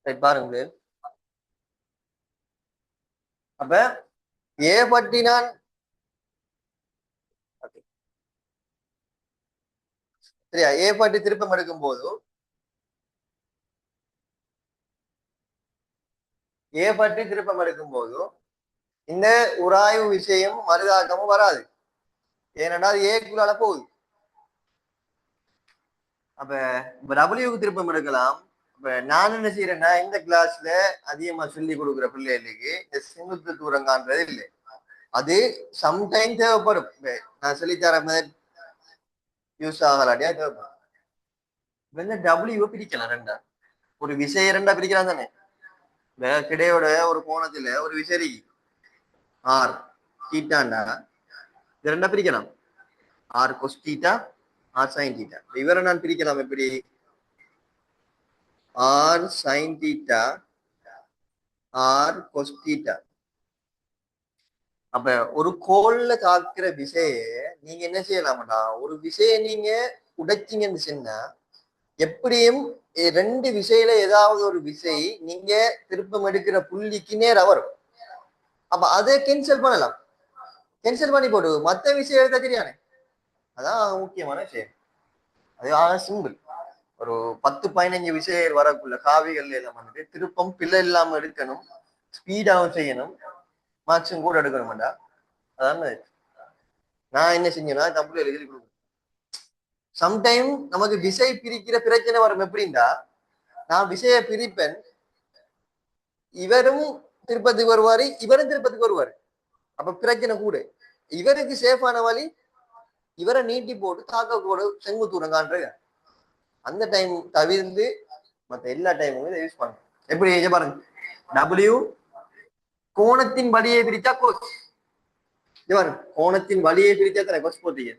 Right பாருங்க. அப்ப ஏ பற்றி நான் okay. சரியா ஏ பற்றி திருப்பம் எடுக்கும் போது ஏ பற்றி திருப்பம் எடுக்கும் போது இந்த உராய்வு விஷயம் மறுதாக்கமும் வராது. ஏனென்றால் அது ஏக்குள்ளால போகுது. அப்ப இப்ப டபிள்யூக்கு திருப்பம் எடுக்கலாம். இப்ப நான் என்ன செய்யறேன்னா இந்த கிளாஸ்ல அதிகமா சொல்லி கொடுக்குற பிள்ளைகளுக்கு இந்த செங்குத்து தூரம் காண்றது இல்லை. அது சம்டைம் தேவைப்படும். நான் சொல்லித்தர மாதிரி யூஸ் ஆகலாட்டியா தேவைப்படும். இந்த டபிள்யூ பிரிக்கலாம் ரெண்டா. ஒரு விசைய ரெண்டா பிரிக்கலாம் தானே. கிடையோட ஒரு கோணத்துல ஒரு விசை ஆர் தீட்டாண்டா இது ரெண்டா பிரிக்கலாம். R cos theta r sine theta. இவரை நான் பிரிக்கலாம் எப்படி? R sine theta r cos theta. அப்ப ஒரு கோல்ல தாக்குற விசைய நீங்க என்ன செய்யலாம்டா, ஒரு விசையை நீங்க உடைச்சிங்கன்னு சொன்னா எப்படியும் ரெண்டு விசையில ஏதாவது ஒரு விசை நீங்க திருப்பம் எடுக்கிற புள்ளிக்கு நேரா வரும். அப்ப அதை கேன்சல் பண்ணலாம். கேன்சல் பண்ணி போடு மத்த விஷயம் எடுத்தா தெரியானே. அதான் முக்கியமான விஷயம். அது சிம்பிள். ஒரு 10-15 விஷயம் வரக்குள்ள காவிகள் எல்லாம் வந்துட்டு திருப்பம் பிள்ளை இல்லாம எடுக்கணும், ஸ்பீடாவும் செய்யணும், மார்க்ஸும் கூட எடுக்கணும்டா. அதான் நான் என்ன செஞ்சேன்னா தமிழ் எழுதி கொடுக்கணும். சம்டைம் நமக்கு விசை பிரிக்கிற பிரச்சனை வரும். எப்படின்னா நான் விசையை பிரிப்பேன், இவரும் திருப்பத்துக்கு வருவாரு, இவரும் திருப்பத்துக்கு வருவாரு. அப்ப பிரச்சனை கூட. இவருக்கு சேஃபான வழி இவரை நீட்டி போட்டு தாக்க கூட செங்குத்தூரம் காண்ற அந்த டைம் தவிர்த்து மற்ற எல்லா டைமும் இதை யூஸ் பண்ணணும். எப்படி பாருங்க, டபிள்யூ கோணத்தின் வழியை பிரிச்சா கோஸ். பாருங்க, கோணத்தின் வழியை பிரிச்சா தானே கோஸ் போட்டீங்க.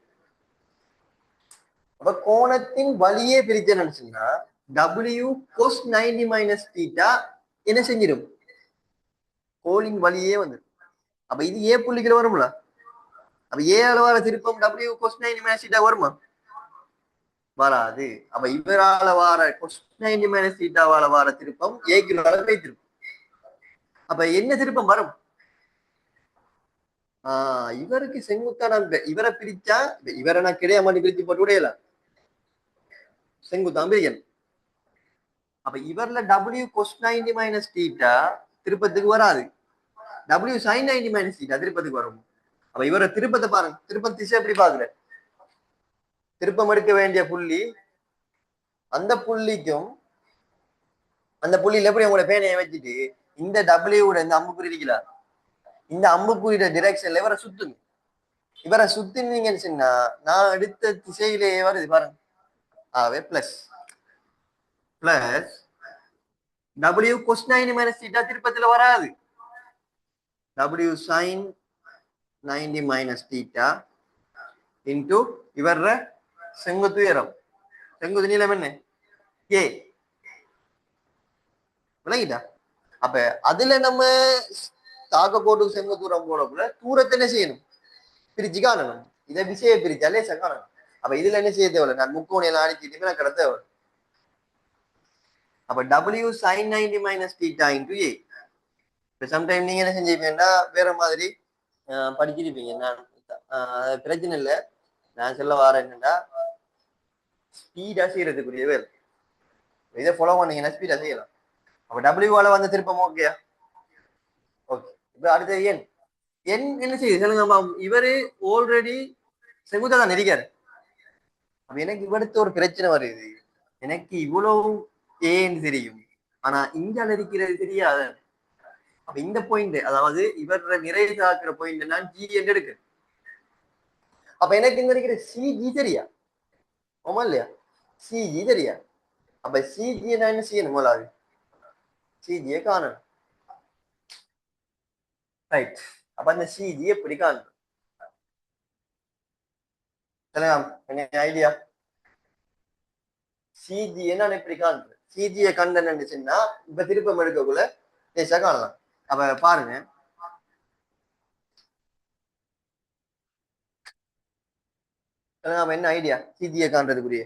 அப்ப கோணத்தின் வழியே பிரிச்சு நினைச்சுன்னா டபிள்யூ கோஸ் 90 மைனஸ் தீட்டா என்ன செஞ்சிடும்? கோலின் வழியே வந்து. அப்ப இது ஏ புள்ளிக்கிற வரும்ல. அப்ப ஏ அளவான திருப்பம் டபிள்யூ கோஸ் 90 மைனஸ் தீட்டா வருமா? வராது. அப்ப இவரால வார கோஸ் 90 மைனஸ் தீட்டாவால வார திருப்பம் ஏக்கு அளவை திருப்பம். அப்ப என்ன திருப்பம் வரும்? இவருக்கு செங்குத்தான இவரை பிரிச்சா இவரை நான் கிடையாது மாட்டி பிரிச்சு போட்டு விடையலாம். செங்குத்தான் பிரிக்கணும். அப்ப இவர்ல டபிள்யூ கொஸ் 90 மைனஸ் தீட்டா திருப்பத்துக்கு வராது. டபிள்யூ சைன் 90 மைனஸ் தீட்டா திருப்பத்துக்கு வரும். அப்ப இவரை திருப்பத்தை பாருங்க, திருப்பம் திசை எப்படி பாக்குற? திருப்பம் எடுக்க வேண்டிய புள்ளி அந்த புள்ளிக்கும் அந்த புள்ளியில எப்படி உங்களோட பேனையை வச்சுட்டு இந்த டபிள்யூட இந்த அம்புக்குறி இருக்கிறார், இந்த அம்புக்குறியோட டிரெக்ஷன்ல இவரை சுத்துங்க. இவரை சுத்தினீங்கன்னு சொன்னா நான் எடுத்த திசையிலேயே வருது பாருங்க. ஆகவே plus plus W cos 90 minus theta திருப்பத்துல வராது. W sine 90 minus theta into இவர செங்குத்து உயரம், செங்குத்து நீளம் என்ன? ஏ. விளங்கிட்டா? அப்ப அதுல நம்ம தாக்க போட்டு செங்குத்து தூரம் போடக்குள்ள தூரத்தை என்ன செய்யணும்? பிரிச்சு காணணும். இதை விசையை பிரிச்சாலே காணணும். அப்ப இதுல என்ன செய்ய தேவையில்லை, நான் முக்கோணியெல்லாம் அடிச்சுட்டு நான் கடத்த தேவை. அப்ப W sine 90 minus theta into A. இப்போ சம்டைம் நீங்க என்ன செஞ்சிருப்பீங்கன்னா வேற மாதிரி படிச்சிருப்பீங்க. நான் பிரச்சனை இல்லை. நான் சொல்ல வரேன் என்னன்னா ஸ்பீடா செய்யறதுக்குரிய வேலை. இதை ஃபாலோ பண்ணீங்கன்னா ஸ்பீடா செய்யலாம். அப்ப டபிள்யூவால வந்து திருப்பம் ஓகேயா? ஓகே. இப்ப அடுத்த எண் எண் என்ன செய்யுது சொல்லுங்க. இவரு ஆல்ரெடி செங்குத்தா தான் இருக்காரு. அப்ப எனக்கு இவடுத்த ஒரு பிரச்சனை வருது. எனக்கு இவ்வளவு ஏன்னு தெரியும், ஆனா இந்தியால இருக்கிறது தெரியாது. அப்ப இந்த பாயிண்ட், அதாவது இவர நிறைவு ஆக்குற பாயிண்ட் நான் ஜி என்று இருக்கு. அப்ப எனக்கு இங்க இருக்கிற சிஜி தெரியா? ஆமா இல்லையா? சிஜி தெரியா? அப்ப சிஜி நான் என்ன செய்யணும்? முதலாவது சிஜியை காணணும். ரைட். அப்ப அந்த சிஜி எப்படி காணணும் என்ன ஐடியா? சிஜி நான் எப்படி காண்றேன்? சிஜியை கண்டன்னு சொன்னா இப்ப திருப்பம் எடுக்கக்குள்ள லேசா காணலாம். அப்ப பாருங்க, என்ன ஐடியா சிஜியை காண்றதுக்குரிய?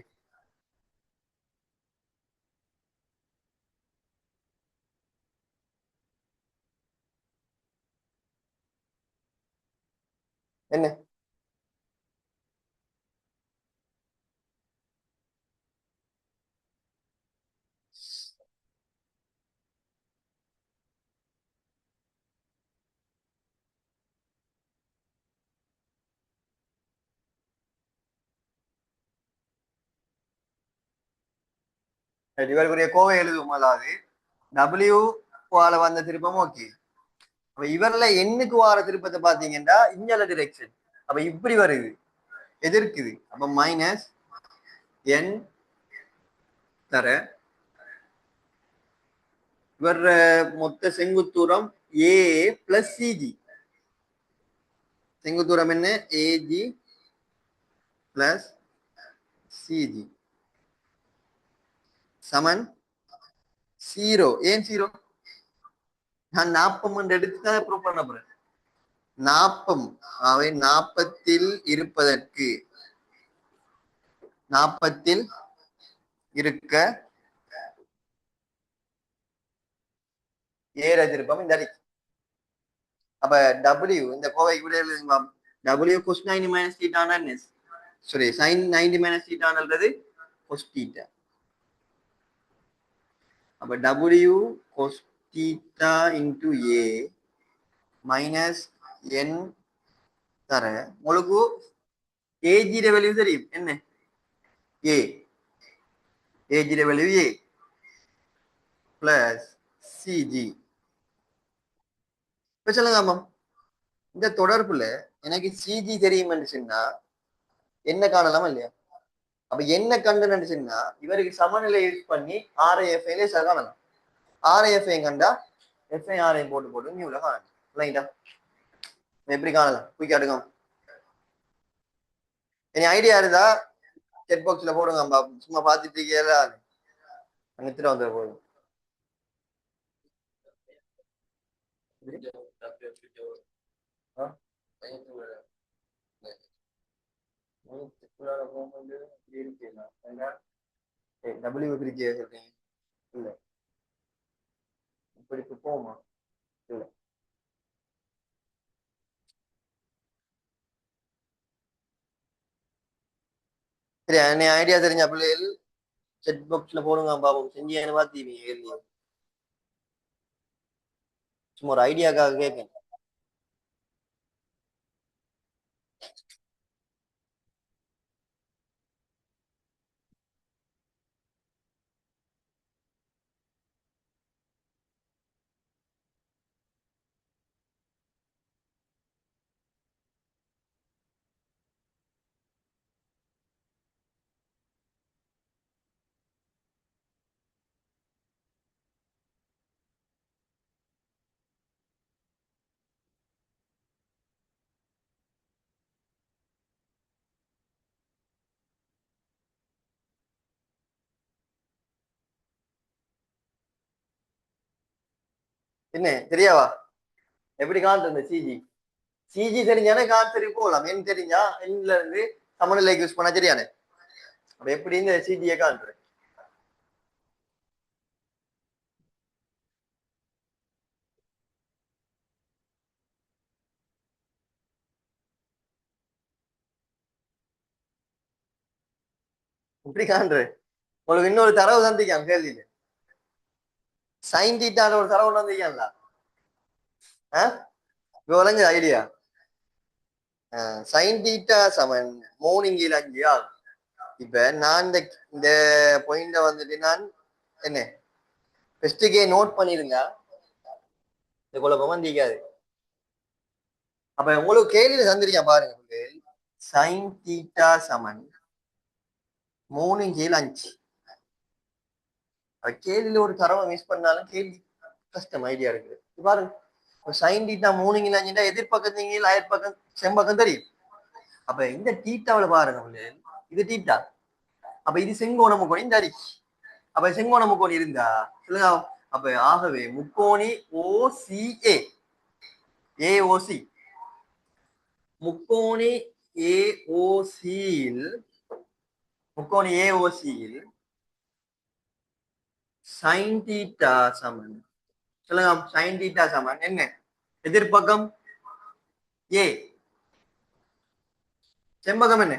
இவருக்குரிய கோவை எழுதுவோம். அதாவது டபிள்யூ வந்த திருப்பம் ஓகே. அப்ப இவர்ல எண்ணுக்கு வார திருப்பத்தை பாத்தீங்கன்னா இஞ்சல டிரெக்ஷன். அப்ப இப்படி வருது, எதிர்க்குது. அப்ப மைனஸ் என் தர இவர் மொத்த செங்குத்தூரம் ஏ பிளஸ் சிஜி. செங்குத்தூரம் என்ன? ஏஜி பிளஸ் சிஜி சமன் 0. ஏன் 0? நான் 40 எடுத்து தான் ப்ரூவ் பண்ண போறேன். 40 அவை 40 இருப்பதற்கு 40 இருக்க ஏற திருப்பம் இந்த அடி. அப்ப W இந்த கோவைக்கு விட எழுதுங்க. W cos 90 minus theta ஆனது sorry sin 90 minus theta ஆனது cos theta. அப்ப W cos theta into A minus n தர உங்களுக்கு AG ட வேல்யூ தெரியும் என்ன? A AG ட வேல்யூ A plus CG. இப்ப சொல்லுங்க அம்மா, இந்த தொடர்புல எனக்கு சிஜி தெரியும் சொன்னா என்ன காணலாமா இல்லையா? அப்ப என்ன கண்டு நினைச்சுன்னா இவருக்கு சமநிலை யூஸ் பண்ணி ஆர்ஐஎஃப்ஐல காணலாம். ஆர்ஐஎஃப்ஐ கண்டா எஃப்ஐ ஆர்ஐ போட்டு போட்டு நியூல காணலாம். ரைட்டா? எப்படி காணலாம்? குயிக்காட்டுங்க. இனி ஐடியா இருந்தா செட் பாக்ஸ்ல போடுங்க. சும்மா பாத்துட்டு இருக்கீங்களா? நித்திர வந்து போதும். டபிள்யூ பிரிச்சு சொல்றீங்க இல்ல, இப்படி போமா இல்ல. சரி, என்ன ஐடியா தெரிஞ்ச பிள்ளைகள் செட் பாக்ஸ்ல போடுங்க பாப்போம். செஞ்சு என்ன பாத்தீங்க? சும்மா ஒரு ஐடியாக்காக கேட்கேன். என்ன தெரியாவா? எப்படி காண்றது சிஜி? சிஜி தெரிஞ்சானே கான்சரி போகலாம். என் தெரிஞ்சா எண்ல இருந்து சமநிலைக்கு யூஸ் பண்ணா சரியானே. அப்ப எப்படி இந்த சிஜியை காண்றது? இப்படி காண்றது உங்களுக்கு இன்னொரு தரவு தந்திக்கான் கேள்வியில. சைன் தீட்டான ஒரு தரவு தந்திக்கான்ல. விளங்கு ஐடியா. சைன் தீட்டா சமன் 3/5 ஆகும். இப்ப நான் இந்த பாயிண்ட வந்துட்டு நான் என்ன பெஸ்டுக்கே நோட் பண்ணிருங்க. இந்த குழப்பமா தீக்காது. அப்ப உங்களுக்கு கேள்வியில தந்திருக்கேன் பாருங்க. சைன் தீட்டா சமன் 3/5. கேள்வியில ஒரு தரவை மிஸ் பண்ணாலும் கேள்வி கஷ்டம் ஐடியா இருக்குது. பாருங்க, சைன் தீட்டா 3/5 எதிர்பக்கத்தீங்க அயற்பக்கம் செம்பக்கம் தெரியும். அப்ப இந்த தீட்டாவில பாருங்க, இது தீட்டா. அப்ப இது செங்கோண முக்கோணி இந்த அடி. அப்ப செங்கோண முக்கோணி இருந்தா சொல்லுங்க. அப்ப ஆகவே முக்கோணி ஓசிஏ ஏஓசி முக்கோணி ஏஓசியில் முக்கோணி ஏஓசியில் சைன் தீட்டா சமன் சொல்லுங்க. சைன் தீட்டா சமன் என்ன? எதிர்பக்கம் ஏ, செம்பகம் என்ன?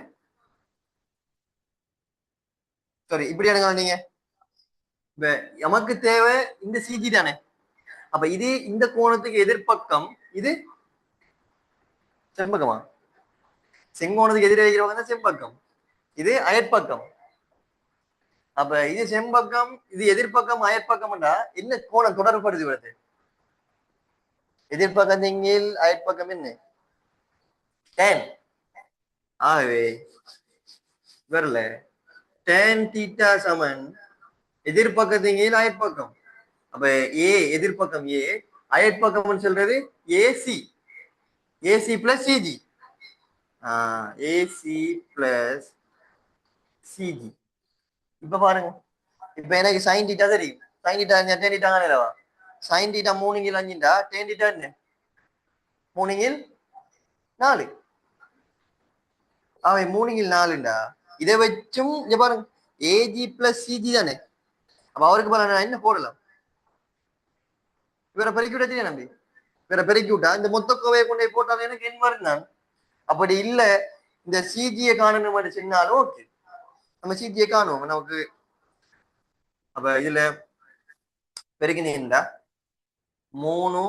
சாரி, இப்படி எடுங்க நீங்க. நமக்கு தேவை இந்த சிஜி தானே. அப்ப இது இந்த கோணத்துக்கு எதிர்பக்கம், இது செம்பகமா? செங்கோணத்துக்கு எதிரே வைக்கிறவங்க தான் செம்பக்கம், இது அயற்பக்கம். அப்ப இது செம்பக்கம், இது எதிர்ப்பக்கம், அயற்பக்கம்டா என்ன கோணம் தொடர்படுது வருது? எதிர்ப்பக்கத்தின் கீழ் அயற்பக்கம் என்ன? tan. ஆகவே வரல tan தீட்டா சமன் எதிர்ப்பக்கத்தின் கீழ் அயற்பக்கம். அப்ப ஏ எதிர்ப்பக்கம் ஏ, அயற்பக்கம்னு சொல்றது AC. AC plus CG. AC plus CG. இப்ப பாருங்க, இப்ப எனக்கு சைன் தீட்டா தெரியும். சைன் தீட்டா டேன் தீட்டா இல்லவா? சைன் தீட்டா 3/5 டேன் தீட்டா என்ன? 3/4. அவை 3/4. இதை வச்சும் இங்க பாருங்க, ஏஜி பிளஸ் சிஜி தானே. அப்ப அவருக்கு பாருங்க நான் என்ன போடலாம்? இவரை பெருக்கி விட நம்பி, இவரை பெருக்கி விட்டா இந்த மொத்த கோவையை கொண்டு போய் போட்டாலும் எனக்கு என் மாதிரி தான். அப்படி இல்ல இந்த சிஜியை காணணும் மாதிரி சொன்னாலும் ஓகே, நம்ம சிஜியை காணுவோம் நமக்கு. அப்ப இதுல பெருக்கினீங்களா 3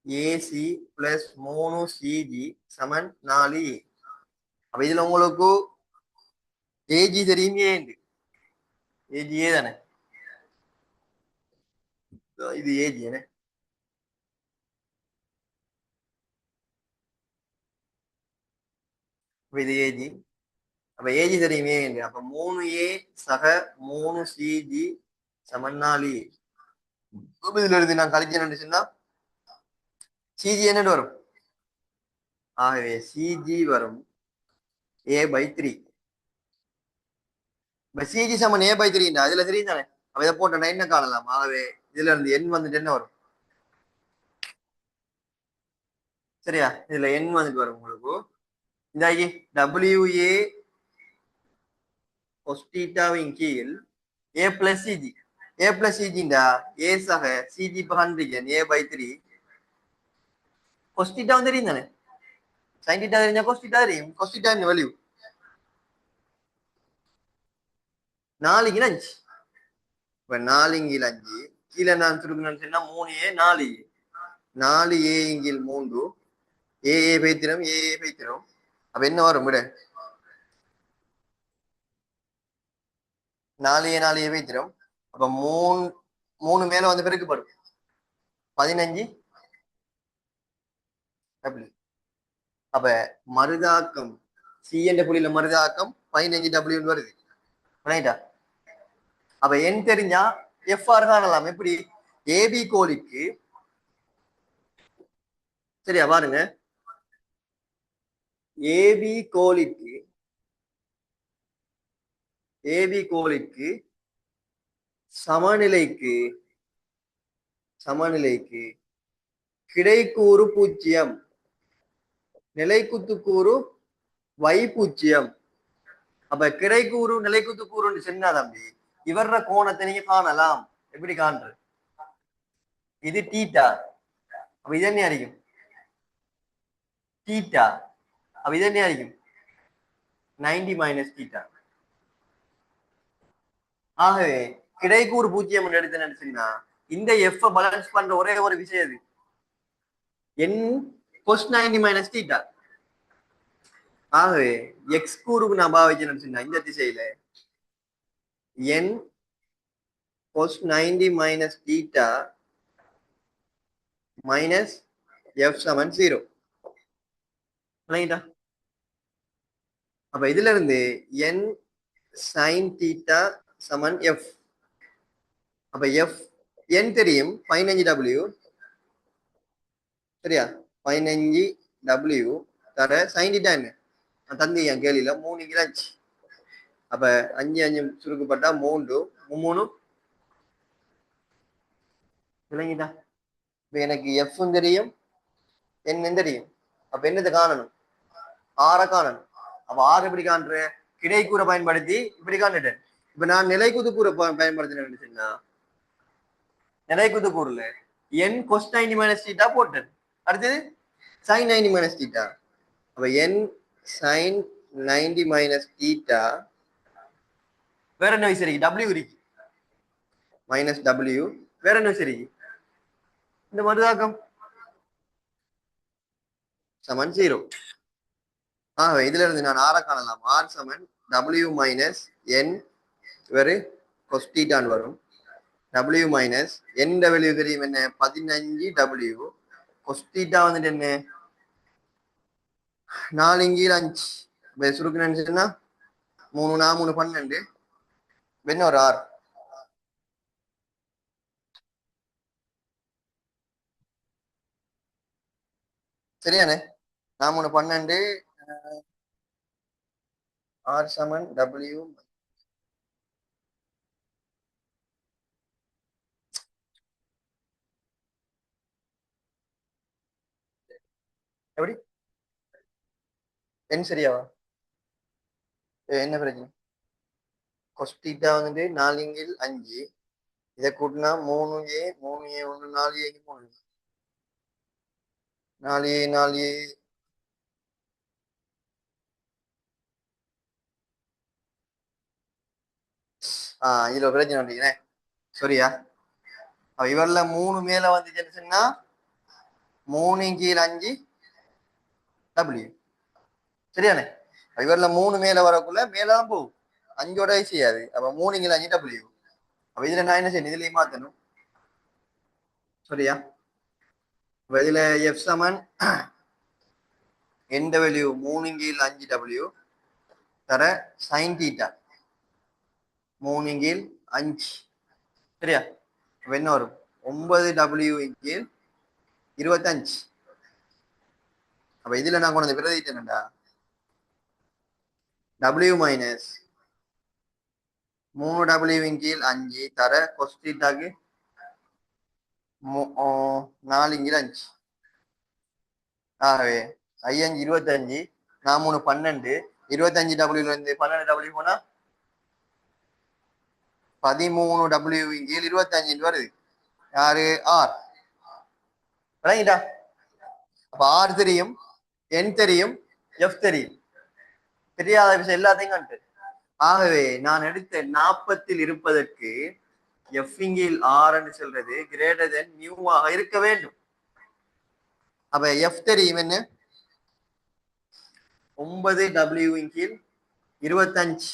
ஏசி பிளஸ் 3 சிஜி சமன் 4. அப்ப இதுல உங்களுக்கு ஏஜி தெரியும், ஏஜியே தானே, இது ஏஜி என்ன. அப்ப இது ஏஜி, அப்ப ஏஜி தெரியுமே. அப்ப 3a சக 3cg சமன் 4. இதுல இருந்து நான் கழிச்சு நினைச்சுன்னா சிஜி என்னன்னு வரும்? ஆகவே சிஜி வரும் a/3. இப்ப சிஜி சமன் a/3 அதுல தெரியும் தானே. அப்ப இதை போட்டோம்னா என்ன காணலாம்? ஆகவே இதுல இருந்து எண் வந்துட்டு என்ன வரும்? சரியா, இதுல எண் வந்துட்டு வரும் உங்களுக்கு. இந்த WA கொஸ்டீட்டாவின் கீழ் a plus CG. a plus சிஜிண்டா a சக சிஜி பகன்றிகன் a/3. கொஸ்டீட்டா தெரியும் தானே. சைன் தீட்டா தெரிஞ்சா கொஸ்டீட்டா தெரியும். கொஸ்டீட்டா என்ன வேல்யூ? 4/5. இப்ப 4/5 கீழே நான் சுருக்கணும்னு சொன்னா 3a 4a 4a/3 ஏ பைத்திரம் ஏ பைத்திரம். அப்ப என்ன வரும் விட? 4a பைத்திரம். அப்ப 3 மேல வந்து பெருக்கப்படும் 15 டபிள்யூ. அப்ப மருதாக்கம் சி என்ற புள்ளியில மருதாக்கம் 15 டபிள்யூ வருது. ரைட்டா? அப்ப என் தெரிஞ்சா எஃப்ஆர் காணலாம். எப்படி? ஏபி கோலிக்கு, சரியா பாருங்க, ஏபி கோலிக்கு சமநிலைக்கு கிடைக்கூறு 0, நிலைக்குத்து கூறு y0. அப்ப கிடைக்கூறு நிலைக்குத்து கூறுன்னு சொன்னா தம்பி இவர கோணத்தை நீங்க காணலாம். எப்படி காண்றது? இது தீட்டா. அப்ப இது என்ன அடிக்கும்? தீட்டா. அப்ப இது என்ன அடிக்கும்? 90 மைனஸ் தீட்டா. ஆகவே கிடைக்கூறு 0 எடுத்து நினைச்சீங்கன்னா இந்த எஃப் பேலன்ஸ் பண்ற ஒரே ஒரு விஷயம் இது என் cos 90 மைனஸ் தீட்டா. ஆகவே எக்ஸ் கூறுக்கு நான் பாவிச்சு நினைச்சீங்கன்னா இந்த திசையில N cos 90 minus theta minus F சமன் 0. அப்ப இதுல இருந்து என் சைன் தீட்டா சமன் எஃப். அப்ப எஃப் என் தெரியும் 15W. சரியா? 15W தர சைன் தீட்டா என்ன தந்தி என் கேள்வியில 3/5. அப்ப 5 5 சுருக்கப்பட்டா 3 3 விளங்கிட்டா? இப்ப எனக்கு எஃப் தெரியும், என்ன தெரியும். அப்ப என்னத்தை காணணும்? ஆற காணணும். அப்ப ஆறு எப்படி காண்ற? கிடைக்கூற பயன்படுத்தி இப்படி காண்டுட்டேன். இப்ப நான் நிலைக்குத்து கூற பயன்படுத்தினேன்னா நிலைக்குத்து கூறுல என் cos 90 மைனஸ் தீட்டா போட்டேன். அடுத்தது sin 90 மைனஸ் தீட்டா. அப்ப என் sin 90 மைனஸ் தீட்டா வேற என்ன விசரிக்கு? W இருக்கு மைனஸ் W. வேற என்ன விசரிக்கு? இந்த மருதாக்கம் சமன் 0. ஆகவே இதுல இருந்து நான் ஆற காணலாம். ஆர் சமன் W மைனஸ் என் இவர் கொஸ்டீட்டான் வரும். W மைனஸ் என் டபிள்யூ தெரியும் என்ன 15W. கொஸ்டீட்டா வந்துட்டு என்ன 4 இங்கே 5 சுருக்கு நினைச்சுன்னா 3 4 3 12 என்ன ஒரு 6 சரியானே 4 3 12 R சமன் W எப்படி என் சரியாவா என்ன பிரச்சனை கொஸ்டீட்டா வந்துட்டு 4 இங்கே 5 இதை கூட்டினா 3A 3A 1 4A 3 4A 4A இதுல பிரச்சனை பண்ணிக்கிறேன் சரியா இவர்ல 3 மேல வந்துச்சுன்னு சொன்னா 3 கீழ் 5 W சரியானே இவர்ல 3 மேல வரக்குள்ள மேலதான் போகும் 5ஓட செய்யாது அப்ப 3 கீழ் 5 W அப்ப இதுல நான் என்ன செய்யணும் இதுலயும் மாத்தணும் சரியா இதுல F சமன் என் டபிள்யூ 3 கீழ் 5W தர சைன் தீட்டா 3 கீழ் 5 சரியா என்ன வரும் 9W கீழ் 25 அப்ப இதுல நான் கொண்டு பிரதிட்டேன்டா W மைனஸ் 3W கீழ் 5 தர கொஸ்டீட்டாக்கு 4 கீழ் 5 ஆகவே 5 25 நான் 3 12 25W இருந்து 12W போனா 13W கீழ் 25 வருது யாரு ஆர் விளங்கிட்டா அப்ப ஆர் தெரியும் என் தெரியும் எஃப் தெரியும் தெரியாத விஷயம் எல்லாத்தையும் கண்டு ஆகவே நான் எடுத்த 40 இருப்பதற்கு எஃப் கீழ் ஆர் என்று சொல்றது கிரேட்டர் தென் நியூவாக இருக்க வேண்டும் அப்ப எஃப் தெரியும் என்ன 9W கீழ் 25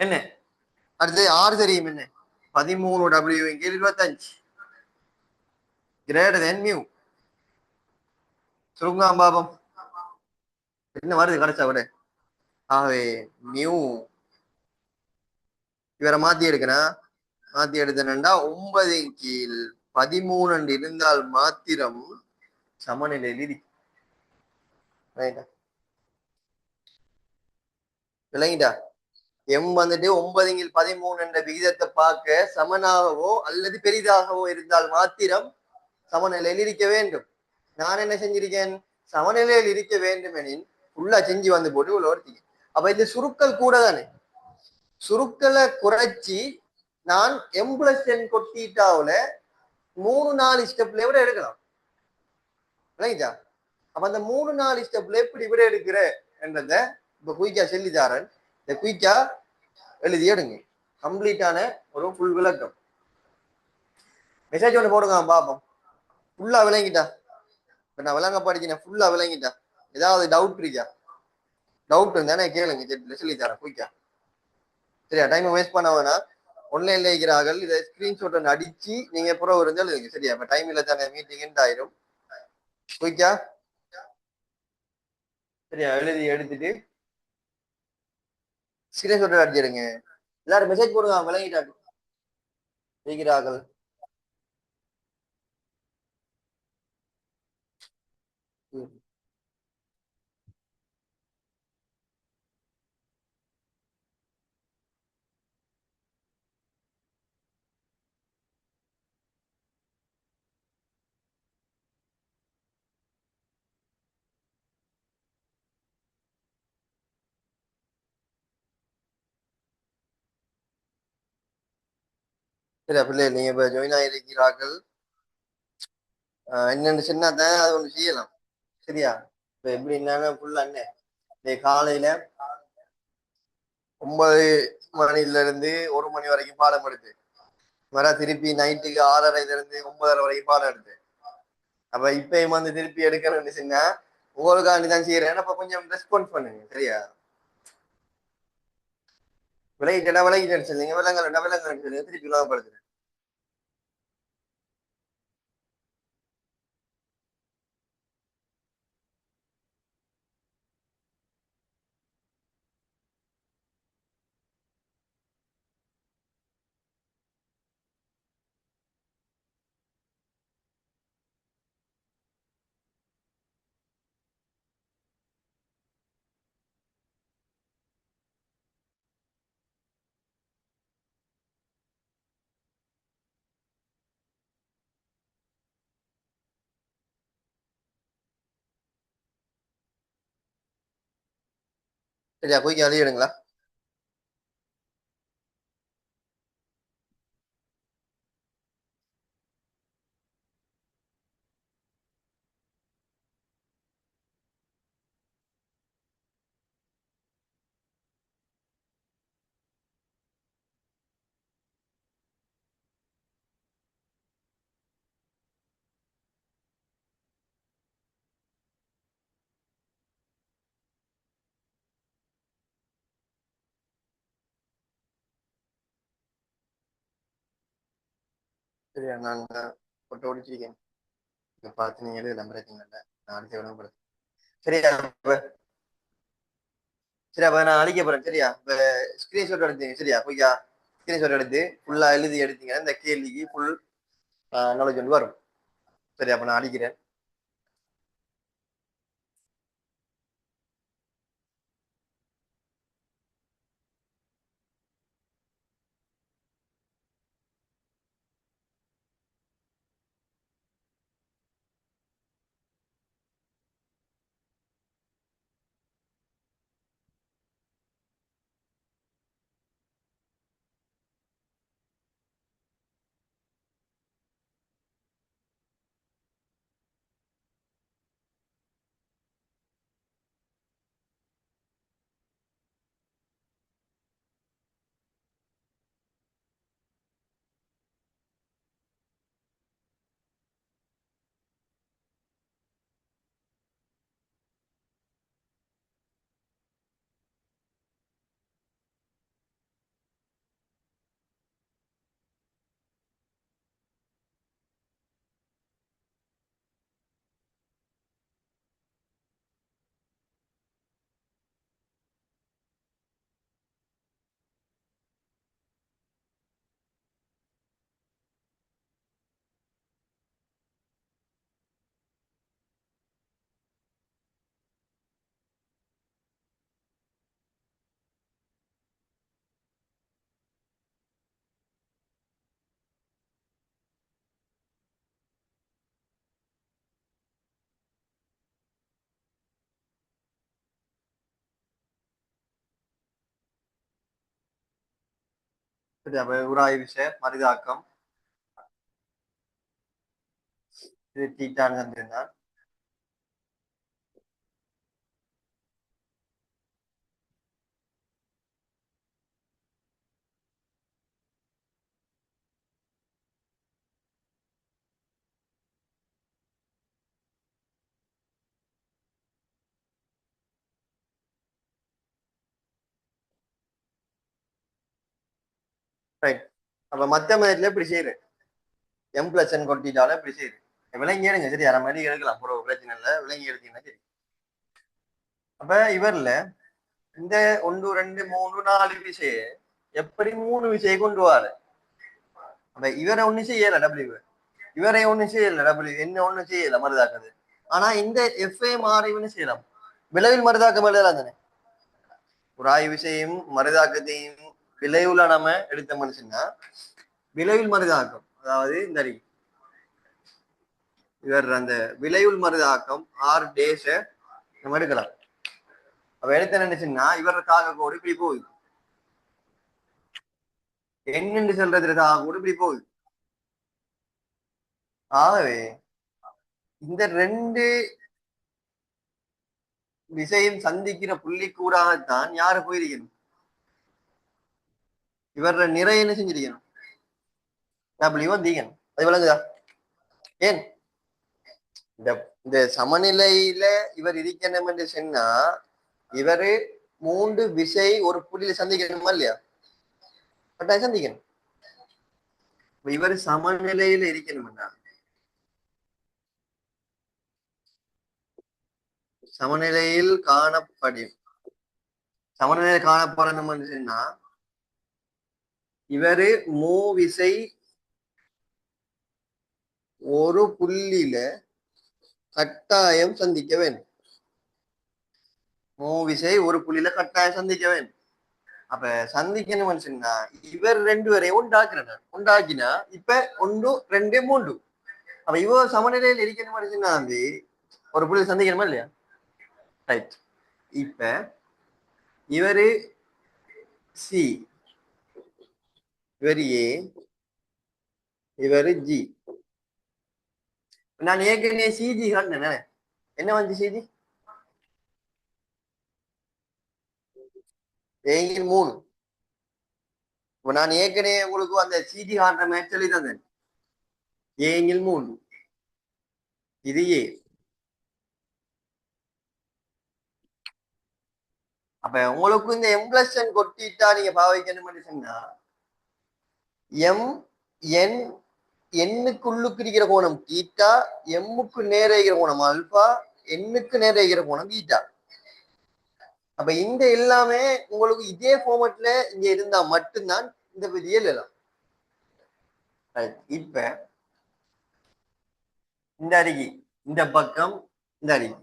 என்ன அடுத்து ஆர் தெரியும் என்ன 13W கீழ் 25 கிரேட்டர் தென் நியூ சுருங்கா பாபம் என்ன வருது கிடைச்சா விட ஆகவே நியூ இவரை மாத்தி எடுக்கணும் மாத்தி எடுத்தா 9 கீழ் 13 இருந்தால் மாத்திரம் சமநிலையில் விளங்கிட்டா எம் வந்துட்டு 9 கீழ் 13 என்ற விகிதத்தை பார்க்க சமனாகவோ அல்லது பெரிதாகவோ இருந்தால் மாத்திரம் சமநிலையில் இருக்க வேண்டும் நான் என்ன செஞ்சிருக்கேன் சமநிலையில் இருக்க வேண்டும் எனின் ஃபுல்லா செஞ்சு வந்து போட்டு இவ்வளவு ஒருத்தீங்க அப்ப இந்த சுருக்கள் கூட தானே சுருக்களை குறைச்சி நான் எம் பிளஸ் என் கொட்டிட்டாவுல 3 4 ஸ்டெப்ல விட எடுக்கலாம் விளங்கிச்சா அப்ப அந்த 3 4 ஸ்டெப்ல எப்படி விட எடுக்கிற என்றத இப்ப குயிக்கா சொல்லித்தாரன் இந்த குயிக்கா எழுதி எடுங்க கம்ப்ளீட்டான ஒரு ஃபுல் விளக்கம் மெசேஜ் ஒன்று போடுங்க பாப்போம் ஃபுல்லா விளங்கிட்டா இப்ப நான் விளங்க படிக்கிறேன் ஃபுல்லா விளங்கிட்டா ஏதாவது டவுட் இருக்கா டவுட் இருந்தானே கேளுங்க சொல்லி தரேன் குயிக்கா சரியா டைம் வேஸ்ட் பண்ண வேணா ஆன்லைன்ல இருக்கிறார்கள் இதை ஸ்கிரீன்ஷாட் ஒன்று அடிச்சு நீங்க புறம் இருந்தால் எழுதுங்க சரியா இப்ப டைம் இல்ல தானே மீட்டிங் ஆயிரும் குயிக்கா சரியா எழுதி எடுத்துட்டு ஸ்கிரீன்ஷாட் அடிச்சிருங்க எல்லாரும் மெசேஜ் போடுங்க விளங்கிட்டாங்க இருக்கிறார்கள் சரியா பிள்ளை நீங்க இப்ப ஜாயின் ஆகிருக்கிறார்கள் என்னென்னு சொன்னாதான் அது ஒண்ணு செய்யலாம் சரியா இப்ப எப்படி என்னன்னா ஃபுல்லா என்ன காலையில 9 மணில இருந்து 1 மணி வரைக்கும் பாடம் எடுத்து வர திருப்பி நைட்டுக்கு 6:30 இருந்து 9:30 வரைக்கும் பாடம் எடுத்து அப்ப இப்பயும் வந்து திருப்பி எடுக்கணும்னு சொன்னா உங்களுக்காண்டி தான் செய்யறேன் அப்ப கொஞ்சம் ரெஸ்பான்ஸ் பண்ணுங்க சரியா விலகிட்டு சொல்லுங்க, விலங்கல் திருப்பி விளங்கப்படுத்துறேன். சரியா, போய் அழியிடுங்களா? சரியா, நான் போட்டோ ஓடிச்சிருக்கேன். இதை பார்த்து நீங்க எழுதலாம், பிரச்சனை இல்லை. நான் அடுத்த விளங்கப்படுத்துறேன். சரியா இப்ப? சரி, அப்ப நான் அழிக்க போறேன். சரியா, இப்ப ஸ்கிரீன்ஷாட் எடுத்தீங்க. சரியா, போய்யா ஸ்கிரீன்ஷாட் எடுத்து ஃபுல்லா எழுதி எடுத்தீங்கன்னா இந்த கேள்விக்கு ஃபுல் நாலேஜ் வந்து வரும். சரி, அப்ப நான் அழிக்கிறேன். சரி, அப்ப உராய் விஷயம் மருதாக்கம் இது தீட்டான்னு தந்திருந்தான். ரைட். அப்ப மத்த மதத்துல இப்படி செய்யுது, எம் பிளஸ் என் கொட்டிட்டாலும் இப்படி செய்யுது. விலங்கி எடுங்க. சரி, அரை மணி எடுக்கலாம், ஒரு பிரச்சனை இல்லை. விலங்கி எடுத்தீங்கன்னா சரி. அப்ப இவர்ல இந்த ஒன்று ரெண்டு மூணு நாலு விஷயம் எப்படி மூணு விஷயம் கொண்டு வாரு. அப்ப இவரை ஒண்ணு செய்யல டபிள்யூ, இவரை ஒண்ணு செய்யல டபிள்யூ, என்ன ஒண்ணு செய்யல மருதாக்குது. ஆனா இந்த எஃப்ஏ மாறிவன்னு செய்யலாம். விளைவில் மருதாக்கம் எழுதலாம் தானே. ஒரு ஆய்வு விஷயம் மருதாக்கத்தையும் விளைவுல நாம எடுத்த மனுஷன்னா விளைவில் மருதாக்கம், அதாவது இந்த இவர் அந்த விளைவுள் மருதாக்கம் ஆர் டேஷ நம்ம எடுக்கலாம். அப்ப எடுத்த நினைச்சுன்னா இவர காக கோடு இப்படி போகுது, என்னென்று சொல்றதுல காக கோடு இப்படி போகுது. ஆகவே இந்த ரெண்டு விசையும் சந்திக்கிற புள்ளி கூடாகத்தான் யாரு போயிருக்கணும், இவர நிறை என்ன செஞ்சிருக்கணும், டபிள்யூ வந்தீங்கணும். அது விளங்குதா? ஏன் இந்த இந்த சமநிலையில இவர் இருக்கணும் என்று சொன்னா இவரு மூன்று விசை ஒரு புள்ளியில சந்திக்கணுமா இல்லையா? கட்டாயம் சந்திக்கணும். இவர் சமநிலையில இருக்கணும்னா சமநிலையில் காணப்படணும்னு சொன்னா இவரு மூவிசை ஒரு புள்ளியில கட்டாயம் சந்திக்க வேண்டும். மூவிசை ஒரு புள்ளியில கட்டாயம் சந்திக்க வேண்டும். அப்ப சந்திக்கணும்னு சொன்னா இவர் ரெண்டு பேரையும் உண்டாக்கினா இப்ப ஒன்று ரெண்டு மூன்று. அப்ப இவ சமநிலையில் இருக்கணும்னு சொன்னா வந்து ஒரு புள்ளி சந்திக்கணுமா இல்லையா? ரைட். இப்ப இவரு சி, இவர் ஏ, இவரு ஜி. நான் ஏற்கனவே சிஜி காட்டினேன். என்ன வந்து சிஜி? ஏங்கில் 3. இப்ப நான் ஏற்கனவே உங்களுக்கு அந்த சிஜி காட்டுற மாதிரி சொல்லி தந்தேன். ஏங்கில் 3 இது ஏ. அப்ப உங்களுக்கு இந்த எம்ப்ளஸ் கொட்டிட்டா நீங்க பாவிக்கணும்னு சொன்னா எம் என் எண்ணுக்குள்ளுக்கு இருக்கிற கோணம் தீட்டா, எம்முக்கு நேர இருக்கிற கோணம் அல்பா, எண்ணுக்கு நேர இருக்கிற கோணம் தீட்டா. அப்ப இந்த எல்லாமே உங்களுக்கு இதே ஃபார்மட்ல இங்க இருந்தா மட்டும்தான் இந்த விதியை எழுதலாம். இப்ப இந்த அறிக்கை இந்த பக்கம், இந்த அறிக்கை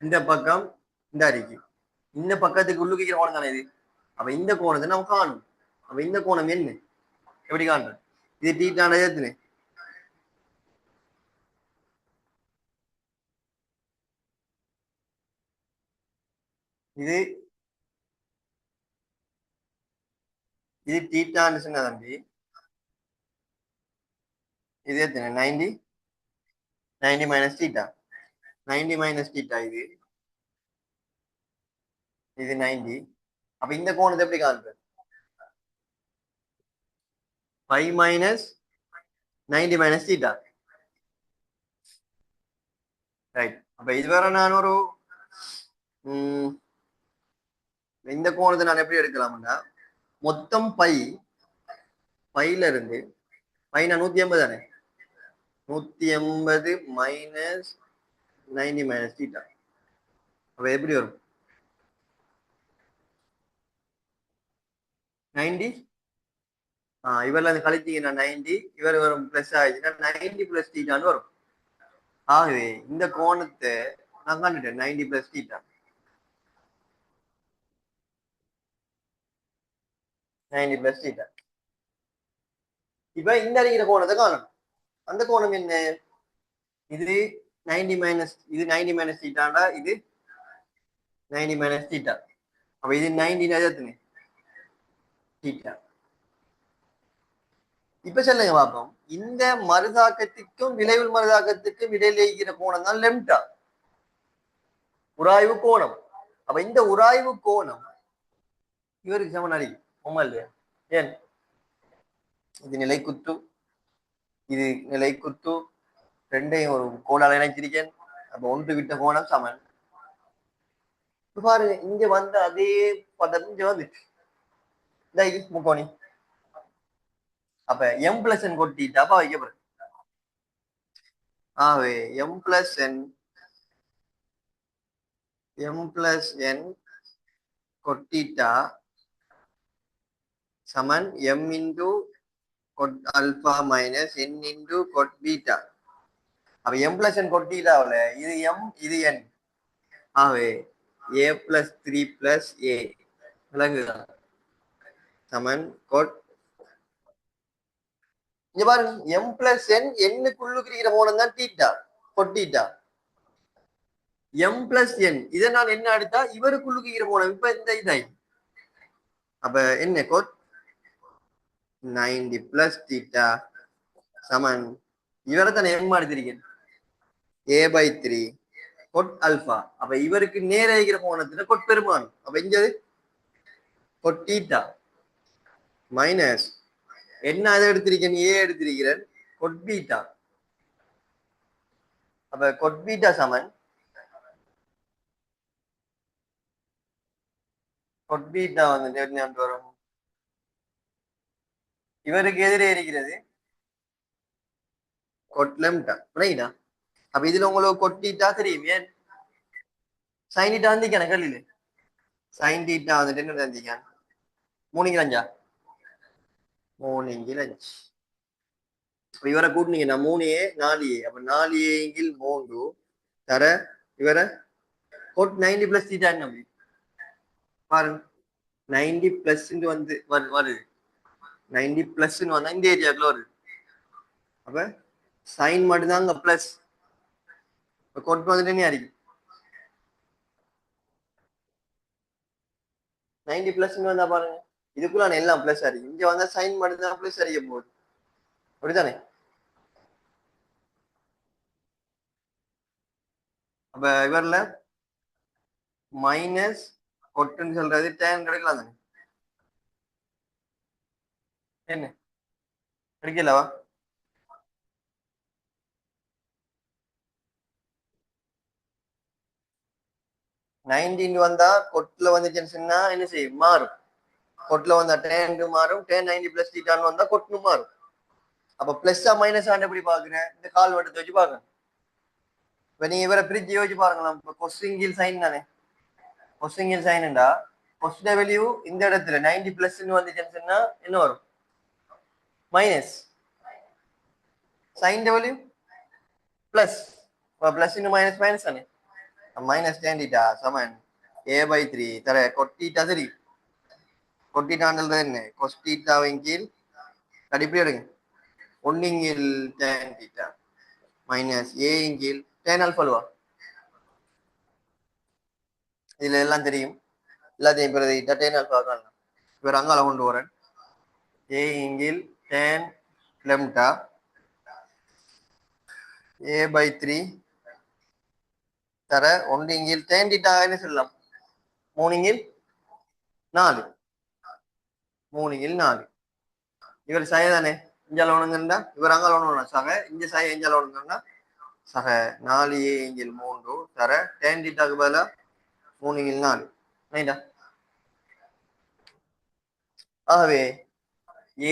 இந்த பக்கம், இந்த அறிக்கை இந்த பக்கத்துக்கு உள்ளுக்கு இருக்கிற கோணம் தானே இது. அப்ப இந்த கோணத்தை நம்ம காணும். அப்ப இந்த கோணம் என்ன எப்படி காண்றது? இது தீட்டான எத்தனை? இது இது தீட்டான்னு சொன்னா தம்பி இது எத்தனை? 90 90 மைனஸ் தீட்டா. 90 மைனஸ் தீட்டா இது இது 90. அப்ப இந்த கோணத்தை எப்படி காண்றது? 5 மைனஸ் 90 மைனஸ் தீட்டா. ரைட். அப்ப இதுவரை நான் ஒரு இந்த கோணத்தை நான் எப்படி எடுக்கலாம்னா மொத்தம் பைல இருந்து பைனா 180 தானே, 180 மைனஸ் 90 மைனஸ் தீட்டா. அப்ப எப்படி வரும்? 90 இவர்ல இருந்து கழிச்சீங்கன்னா 90, இவர் வரும் பிளஸ் ஆயிடுச்சுன்னா 90 பிளஸ் தீட்டான்னு வரும். ஆகவே இந்த கோணத்தை நான் கண்டுட்டேன் 90 பிளஸ் தீட்டா. 90 plus theta. இப்ப இந்த அடிக்கிற கோணத்தை காணணும். அந்த கோணம் என்ன? இது 90 மைனஸ் இது 90 மைனஸ் தீட்டாண்டா இது 90 மைனஸ் தீட்டா. அப்ப இது 90 எத்தனை தீட்டா. இப்ப சொல்லுங்க பாப்போம். இந்த மறுதாக்கத்துக்கும் விளைவு மறுதாக்கத்துக்கும் இடையில இருக்கிற கோணம் தான் லெம்டா, உராய்வு கோணம். அப்ப இந்த உராய்வு கோணம் இவருக்கு சமனாரி உமா இல்லையா? ஏன் இது நிலைக்குத்து, இது நிலைக்குத்து, ரெண்டையும் ஒரு கோணால் இணைச்சிருக்கேன். அப்ப ஒன்று விட்ட கோணம் சமன். பாருங்க இங்க வந்து அதே பதம் இங்க வந்துச்சு முக்கோணி. அப்ப எம் பிளஸ் என் கொட்டிட்டா வைக்கப்படுது. ஆகவே எம் பிளஸ் என் கொட்டிட்டா சமன் எம் இன்டு கொட் அல்பா மைனஸ் என் இன்டு கொட் பீட்டா. அப்ப எம் பிளஸ் என் கொட்டிட்டாவில் இது எம் இது என். ஆகவே ஏ பிளஸ் 3 பிளஸ் ஏ விளங்குதா சமன் கொட். இங்க பாருங்க எம் பிளஸ் என் எண்ணுக்குள்ளுக்கு இருக்கிற கோணம் தான் தீட்டா கொட்டிட்டா. எம் பிளஸ் என் இதை நான் என்ன எடுத்தா இவருக்குள்ளுக்கு இருக்கிற கோணம் இப்ப இந்த இதாய். அப்ப என்ன கொட் 90 பிளஸ் தீட்டா சமன் இவரை தான் எம் எடுத்திருக்கேன் ஏ பை 3 கொட் அல்பா. அப்ப இவருக்கு நேர இருக்கிற கோணத்துல கொட் பெருமானம். அப்ப இங்க கொட் தீட்டா மைனஸ் என்ன அதை எடுத்திருக்கேன் ஏ எடுத்திருக்கிறேன் கொட் பீட்டா. அப்ப கொட் பீட்டா சமன் கொட் பீட்டா வந்து என்ன வரும் இவருக்கு எதிரே இருக்கிறது கொட்லம்டா ரைட்டா. அப்ப இதுல உங்களுக்கு கொட்டிட்டா தெரியும் ஏன் சைன் டீட்டா வந்திக்கான கேள்வியில சைன் டீட்டா வந்துட்டு என்ன தந்திக்கான் 3 5 3 5. அப்ப இவரை கூட்டினீங்கன்னா 3a 4a அப்ப 4a3 தர இவரை கோட் 90 பிளஸ் தீட்டா என்ன பாருங்க 90 பிளஸ் வந்து வருது 90 பிளஸ் வந்தா இந்த ஏரியாக்குள்ள வருது. அப்ப சைன் மட்டும்தான் அங்க பிளஸ் கோட் வந்துட்டு என்ன அடிக்கும் 90 பிளஸ் வந்தா பாருங்க இதுக்குள்ள எல்லாம் பிளஸ் அடிக்கும் இங்க வந்தா சைன் மட்டும்தான் பிளஸ் அடிக்க போகுது அப்படித்தானே. அப்ப இவர்ல மைனஸ் கொட்டுன்னு சொல்றது டேன் கிடைக்கலாம் தானே என்ன கிடைக்கலவா 19 வந்தா கொட்டுல வந்துச்சுன்னா என்ன செய்யும் மாறும் கொட்டுல வந்தா டேன் மாறும் டேன் 90 பிளஸ் தீட்டான்னு வந்தா கொட்டு மாறும். அப்ப பிளஸ்ஸா மைனஸ் ஆண்டு எப்படி பாக்குறேன் இந்த கால் வட்டத்தை வச்சு பாக்குறேன். இப்ப நீங்க இவரை பிரிச்சு யோசிச்சு பாருங்களா இப்ப கொஸ்டிங்கில் சைன் தானே கொஸ்டிங்கில் சைன்டா கொஸ்ட் வேல்யூ இந்த இடத்துல 90 பிளஸ் வந்துச்சுன்னு சொன்னா என்ன வரும் minus sign value plus plus minus minus தானே மைனஸ் டேன் தீட்டா சமன் a/3 தர கொட்டீட்டா சரி கொட்டிட்டான்றது என்ன கொஸ்டீட்டாவின் கீழ் கடிப்படி எடுங்க ஒன்னிங்கில் டேன் தீட்டா மைனஸ் ஏயின் கீழ் டேன் ஆல்ஃபாலுவா இதுல எல்லாம் தெரியும் எல்லாத்தையும் பிரதிட்டா டேன் ஆல்ஃபா தான் இவர் அங்கால கொண்டு வரேன் ஏயின் கீழ் டேன் லெம்டா a/3 தர ஒன்றிங்கில் டேன் தீட்டான்னு சொல்லலாம் 3/4 3/4 இவர் சக தானே இஞ்சால ஒண்ணுங்கண்டா இவர் அங்கால ஒண்ணு சக இங்க சக இஞ்சால ஒண்ணுங்கன்னா சக 4a/3 தர டேன் தீட்டாக்கு பதிலா 3/4 ரைட்டா. ஆகவே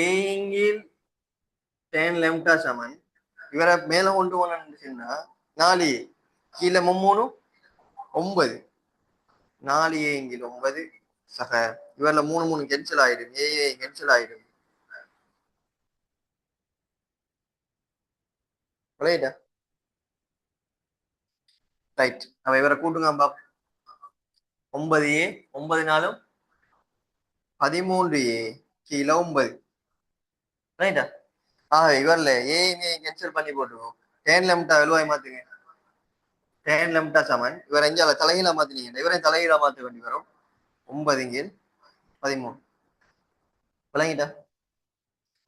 ஏங்கில் டேன் லெம்டா சமன் இவரை மேல கொண்டு போனா 4 கீழே 3 9 4a/9 சக இவர்ல 3 கேன்சல் ஆயிடும் ஏ கேன்சல் ஆயிடும் ரைட்டா. ரைட் அவ இவரை கூட்டுங்க பாப் 9a 9 4 13a கீழே 9 ரைட்டா. இவர்ல ஏ கேன்சல் பண்ணி போட்டுருவோம் டேன் லெம்டா எழுவாய் மாத்துங்க டேன் லெம்டா சமன் இவர் எஞ்சால தலைகீழா மாத்தினீங்க இவரை தலைகீழா மாத்த வேண்டி வரும் 9/13 விளங்கிட்டா.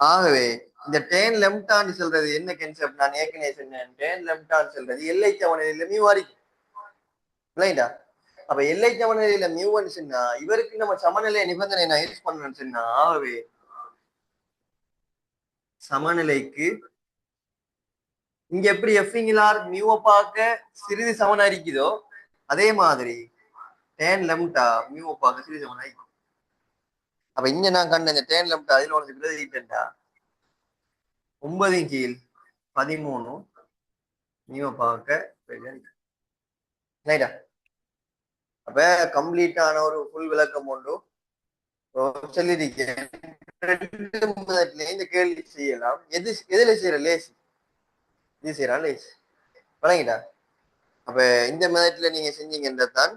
ஆகவே இந்த டேன் லெம்டான்னு சொல்றது என்ன கன்செப்ட் நான் ஏற்கனவே சொன்னேன் டேன் லெம்டான்னு சொல்றது எல்லை தவணையில மியூ வரைக்கும் விளங்கிட்டா. அப்ப எல்லை தவணையில மியூன்னு சொன்னா இவருக்கு நம்ம சமநிலை நிபந்தனை நான் யூஸ் பண்ணணும்னு சொன்னா ஆகவே சமநிலைக்கு இங்க எப்படி எஃப்இங்கிலார் மியூவை பார்க்க சிறிது சமனா இருக்குதோ அதே மாதிரி டேன் லெம்டா மியூவை பார்க்க சிறிது சமனா இருக்கும். அப்ப இங்க நான் கண்ட இந்த டேன் லெம்டா அதில் ஒன்று பிரதிட்டா 9/13 மியூவை பார்க்க ரைட்டா. அப்ப கம்ப்ளீட்டான ஒரு ஃபுல் விளக்கம் உண்டு சொல்லியிருக்கேன். இந்த கேள்வி செய்யலாம் எதுல செய்யற லேஸ் இது செய்யறான் லேஸ் வழங்கிட்டா. அப்ப இந்த மெதட்ல நீங்க செஞ்சீங்கன்றதான்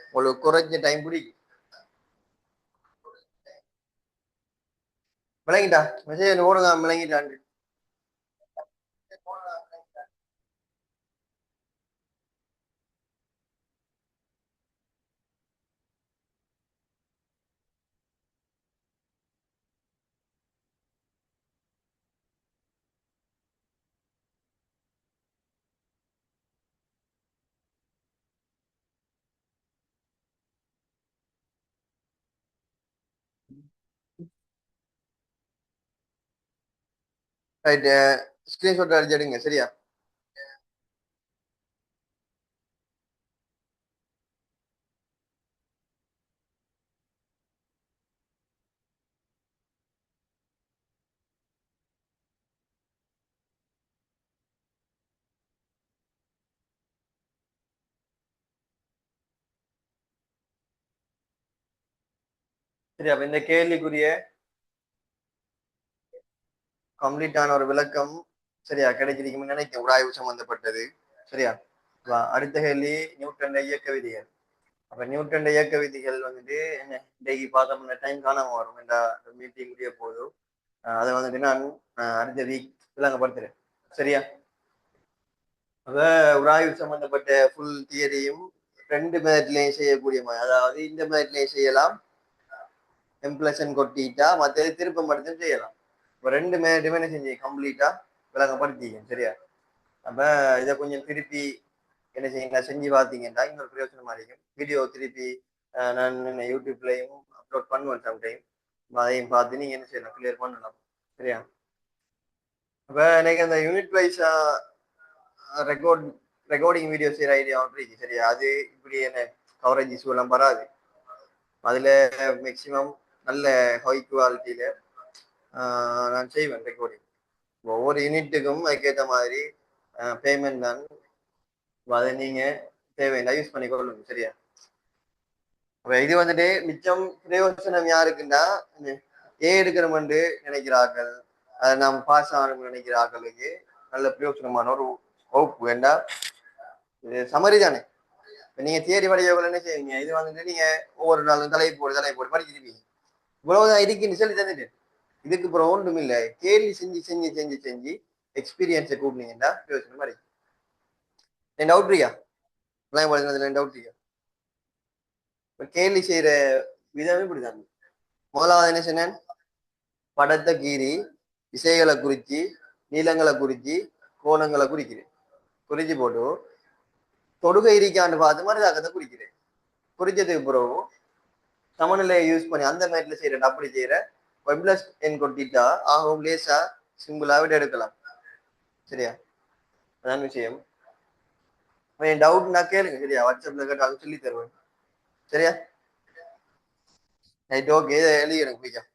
உங்களுக்கு குறைஞ்ச டைம் பிடிக்கும் விளங்கிட்டா. மெசேஜ் ஓடுங்க விளங்கிட்டான். ரைட் ஸ்கிரீன்ஷாட் அடிச்சு எடுங்க சரியா. சரி, அப்ப இந்த கேள்விக்குரிய கம்ப்ளீட்டான ஒரு விளக்கம் சரியா கிடைச்சிருக்கும்னு நினைக்கிறேன், உராய்வு சம்பந்தப்பட்டது. சரியா? அடுத்த கேள்வி நியூட்டன் இயக்க விதிகள். அப்ப நியூட்டன் இயக்க விதிகள் வந்துட்டு என்ன டெய்லி பார்த்தோம்னா டைம் காணாம வரும் இந்த மீட்டிங் முடிய போதும். அதை வந்துட்டு நான் அடுத்த வீக் விளங்கப்படுத்துறேன். சரியா? அப்ப உராய்வு சம்பந்தப்பட்ட ஃபுல் தியரியும் ரெண்டு மெத்தட்லயும் செய்யக்கூடிய மாதிரி, அதாவது இந்த மெத்தட்லயும் செய்யலாம், எம்ப்ளஷன் கொட்டிட்டா மற்றது திருப்ப மட்டும் செய்யலாம். இப்போ ரெண்டு மெத்தடுமே என்ன செஞ்சு கம்ப்ளீட்டா விளங்கப்படுத்திங்க. சரியா? அப்ப இதை கொஞ்சம் திருப்பி என்ன செய்யுங்க செஞ்சு பார்த்தீங்கன்னா இன்னொரு பிரயோஜனமா இருக்கும். வீடியோ திருப்பி நான் யூடியூப்லயும் அப்லோட் பண்ணுவேன் சம்டைம். அதையும் பார்த்து நீங்க என்ன செய்யலாம், கிளியர் பண்ணலாம். சரியா? அப்ப எனக்கு அந்த யூனிட் வைஸா ரெக்கார்டிங் வீடியோ செய்யற ஐடியா இருக்கு. சரியா? அது இப்படி என்ன கவரேஜ் இஷ்யூ எல்லாம் வராது. அதுல மேக்சிமம் நல்ல ஹை குவாலிட்டியில நான் செய்வேன் ரெக்கார்டிங். ஒவ்வொரு யூனிட்டுக்கும் அதுக்கேற்ற மாதிரி பேமெண்ட் தான். அதை நீங்க தேவையில்லை யூஸ் பண்ணி கொள்ளுங்க. சரியா? அப்ப இது வந்துட்டு மிச்சம் பிரயோசனம் யாருக்குன்னா எடுக்கணும்னு நினைக்கிறார்கள், அதை நாம் பாஸ் ஆகணும்னு நினைக்கிறார்களுக்கு நல்ல பிரயோசனமான ஒரு வகுப்பு வேண்டாம். இது சமரி தானே. நீங்க தியரி வடிவங்கள் என்ன செய்வீங்க, இது வந்துட்டு நீங்க ஒவ்வொரு நாளும் தலை போட்டு படிச்சிருப்பீங்க. இவ்வளவுதான் இருக்குன்னு சொல்லி தந்துட்டு இதுக்கு அப்புறம் ஒன்றும் இல்லை, கேள்வி செஞ்சு செஞ்சு செஞ்சு செஞ்சு எக்ஸ்பீரியன்ஸை கூப்பினீங்கன்னா பிரயோசனம் மாதிரி. என் டவுட் இருக்கா? டவுட் இருக்கா? இப்ப கேள்வி செய்யற விதமே இப்படிதான். முதலாவது என்ன சொன்னேன், படத்தை கீறி விசைகளை குறிச்சு நீளங்களை குறிச்சு கோணங்களை குறிக்கிறேன். குறிச்சு போட்டு தொடுகை இருக்கான்னு பார்த்து மாதிரி தாக்கத்தை குறிக்கிறேன். குறிச்சதுக்கு பிறகு சமநிலையை யூஸ் பண்ணி அந்த மேட்ல செய்யறேன். அப்படி செய்யற வெப்லஸ் என் கொட்டிட்டா ஆகும், லேசா சிம்பிளா விட எடுக்கலாம். சரியா? அதான் விஷயம். டவுட்னா கேளுங்க. சரியா? வாட்ஸ்அப்ல கேட்டாலும் சொல்லி தருவேன். சரியா? Right, okay. எழுதி எனக்கு பிடிக்கும்.